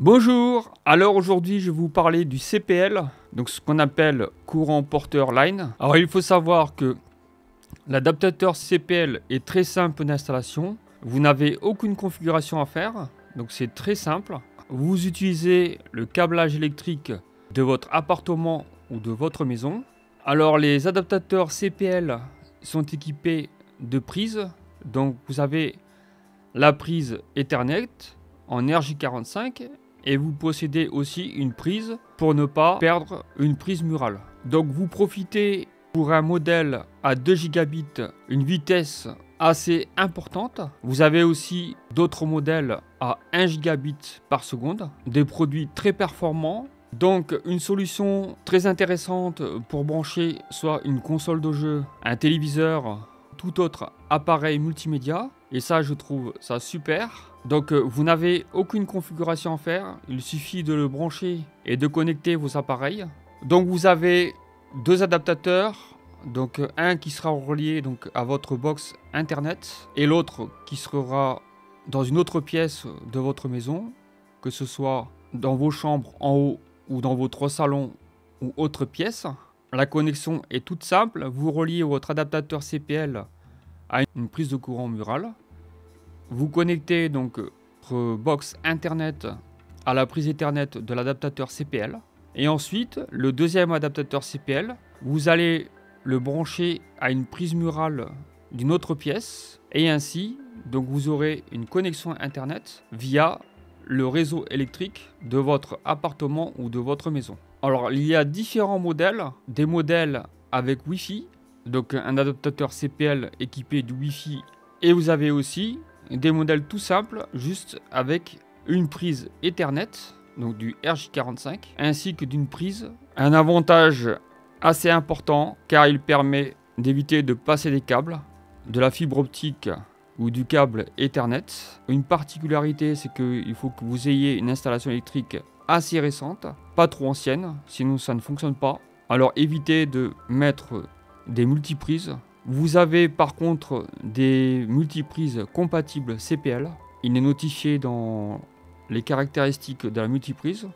Bonjour, alors aujourd'hui je vais vous parler du CPL, donc ce qu'on appelle courant porteur line. Alors il faut savoir que l'adaptateur CPL est très simple d'installation, vous n'avez aucune configuration à faire, donc c'est très simple. Vous utilisez le câblage électrique de votre appartement ou de votre maison. Alors les adaptateurs CPL sont équipés de prises, donc vous avez la prise Ethernet en RJ45 et vous possédez aussi une prise pour ne pas perdre une prise murale. Donc vous profitez pour un modèle à 2 gigabits, une vitesse assez importante. Vous avez aussi d'autres modèles à 1 gigabit par seconde, des produits très performants. Donc une solution très intéressante pour brancher soit une console de jeu, un téléviseur, tout autre appareil multimédia. Et ça, je trouve ça super. Donc vous n'avez aucune configuration à faire, il suffit de le brancher et de connecter vos appareils. Donc vous avez deux adaptateurs, donc un qui sera relié donc à votre box internet et l'autre qui sera dans une autre pièce de votre maison, que ce soit dans vos chambres en haut ou dans votre salon ou autre pièce. La connexion est toute simple, vous reliez votre adaptateur CPL à une prise de courant murale. Vous connectez donc votre box internet à la prise Ethernet de l'adaptateur CPL. Et ensuite, le deuxième adaptateur CPL, vous allez le brancher à une prise murale d'une autre pièce. Et ainsi, donc vous aurez une connexion internet via le réseau électrique de votre appartement ou de votre maison. Alors, il y a différents modèles. Des modèles avec Wi-Fi, donc un adaptateur CPL équipé du Wi-Fi. Et vous avez aussi des modèles tout simples, juste avec une prise Ethernet, donc du RJ45, ainsi que d'une prise. Un avantage assez important, car il permet d'éviter de passer des câbles, de la fibre optique ou du câble Ethernet. Une particularité, c'est qu'il faut que vous ayez une installation électrique assez récente, pas trop ancienne, sinon ça ne fonctionne pas. Alors évitez de mettre des multiprises. Vous avez par contre des multiprises compatibles CPL. Il est notifié dans les caractéristiques de la multiprise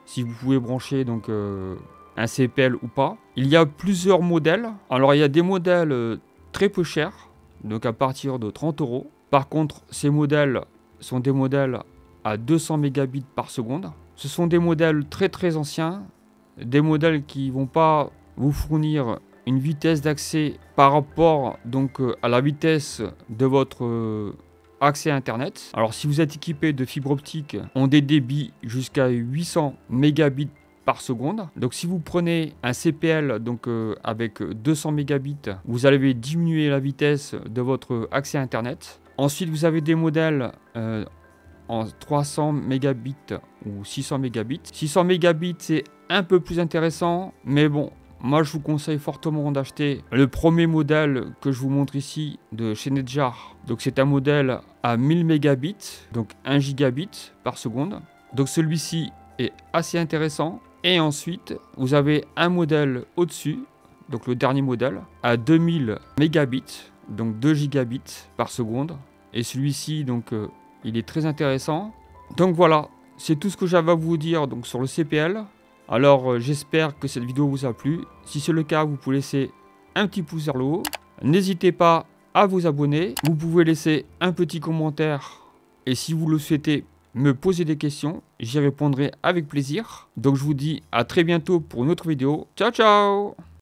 si vous pouvez brancher donc un CPL ou pas. Il y a plusieurs modèles. Alors il y a des modèles très peu chers, donc à partir de 30 €. Par contre, ces modèles sont des modèles à 200 mégabits par seconde. Ce sont des modèles très anciens, des modèles qui ne vont pas vous fournir une vitesse d'accès par rapport donc à la vitesse de votre accès internet. Alors si vous êtes équipé de fibre optique, ont des débits jusqu'à 800 mégabits par seconde. Donc si vous prenez un CPL donc avec 200 mégabits, vous allez diminuer la vitesse de votre accès internet. Ensuite vous avez des modèles en 300 mégabits ou 600 mégabits. 600 mégabits c'est un peu plus intéressant, mais bon, moi je vous conseille fortement d'acheter le premier modèle que je vous montre ici de chez Netjar. Donc c'est un modèle à 1000 mégabits, donc 1 gigabit par seconde. Donc celui-ci est assez intéressant. Et ensuite vous avez un modèle au-dessus, donc le dernier modèle, à 2000 mégabits, donc 2 gigabits par seconde. Et celui-ci donc il est très intéressant. Donc voilà, c'est tout ce que j'avais à vous dire donc sur le CPL. Alors j'espère que cette vidéo vous a plu. Si c'est le cas, vous pouvez laisser un petit pouce vers le haut. N'hésitez pas à vous abonner. Vous pouvez laisser un petit commentaire. Et si vous le souhaitez, me poser des questions. J'y répondrai avec plaisir. Donc je vous dis à très bientôt pour une autre vidéo. Ciao ciao!